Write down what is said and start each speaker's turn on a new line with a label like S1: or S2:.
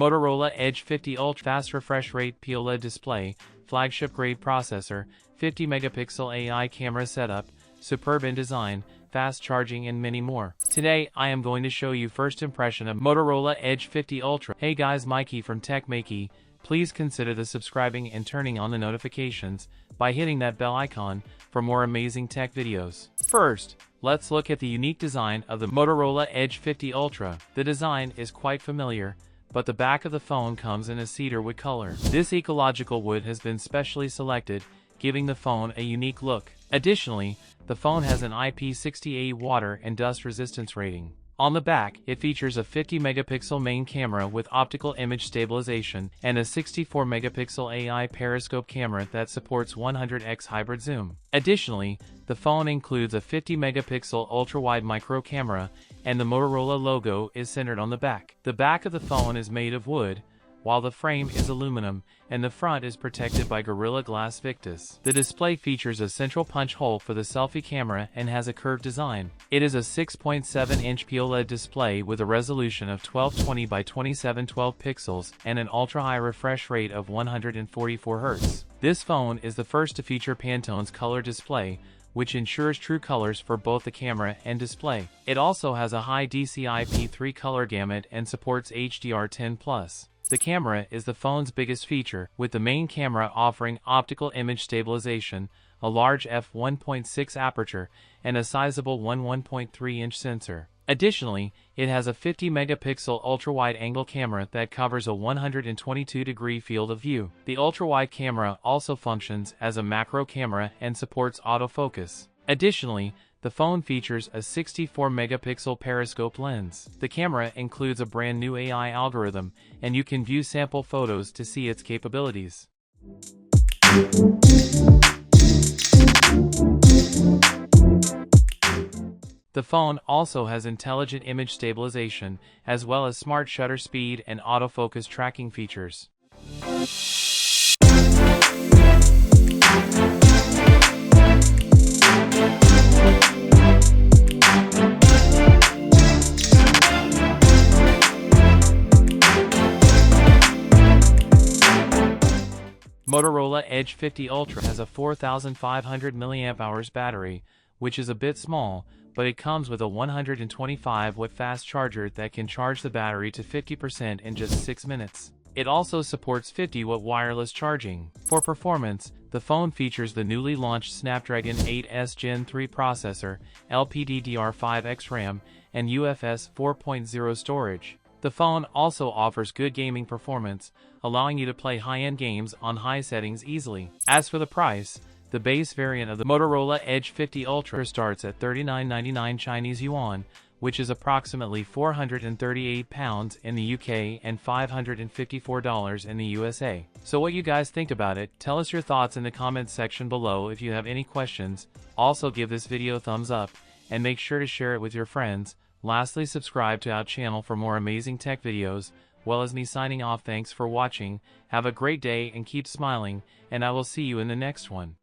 S1: Motorola Edge 50 Ultra fast refresh rate POLED display, flagship grade processor, 50 megapixel AI camera setup, superb in design, fast charging and many more. Today, I am going to show you first impression of Motorola Edge 50 Ultra. Hey guys, Maiky from techmaiky. Please consider the subscribing and turning on the notifications by hitting that bell icon for more amazing tech videos. First, let's look at the unique design of the Motorola Edge 50 Ultra. The design is quite familiar, but the back of the phone comes in a cedar wood color. This ecological wood has been specially selected, giving the phone a unique look. Additionally, the phone has an IP68 water and dust resistance rating. On the back, it features a 50 megapixel main camera with optical image stabilization and a 64 megapixel AI periscope camera that supports 100x hybrid zoom. Additionally, the phone includes a 50 megapixel ultra-wide micro camera, and the Motorola logo is centered on the back. The back of the phone is made of wood, while the frame is aluminum, and the front is protected by Gorilla Glass Victus. The display features a central punch hole for the selfie camera and has a curved design. It is a 6.7-inch POLED display with a resolution of 1220 by 2712 pixels and an ultra-high refresh rate of 144 Hz. This phone is the first to feature Pantone's color display, which ensures true colors for both the camera and display. It also has a high DCI-P3 color gamut and supports HDR10+. The camera is the phone's biggest feature, with the main camera offering optical image stabilization, a large f1.6 aperture, and a sizable 1.3-inch sensor. Additionally, it has a 50 megapixel ultra-wide-angle camera that covers a 122-degree field of view. The ultra-wide camera also functions as a macro camera and supports autofocus. Additionally, the phone features a 64 megapixel periscope lens. The camera includes a brand new AI algorithm, and you can view sample photos to see its capabilities. The phone also has intelligent image stabilization, as well as smart shutter speed and autofocus tracking features. Motorola Edge 50 Ultra has a 4,500 mAh battery, which is a bit small, but it comes with a 125-watt fast charger that can charge the battery to 50% in just 6 minutes. It also supports 50-watt wireless charging. For performance, the phone features the newly launched Snapdragon 8S Gen 3 processor, LPDDR5X RAM, and UFS 4.0 storage. The phone also offers good gaming performance, allowing you to play high-end games on high settings easily. As for the price, the base variant of the Motorola Edge 50 Ultra starts at 39.99 Chinese yuan, which is approximately £438 in the UK and $554 in the USA. So what you guys think about it? Tell us your thoughts in the comments section below. If you have any questions, also give this video a thumbs up, and make sure to share it with your friends. Lastly, subscribe to our channel for more amazing tech videos. Well as me signing off, thanks for watching, have a great day and keep smiling, and I will see you in the next one.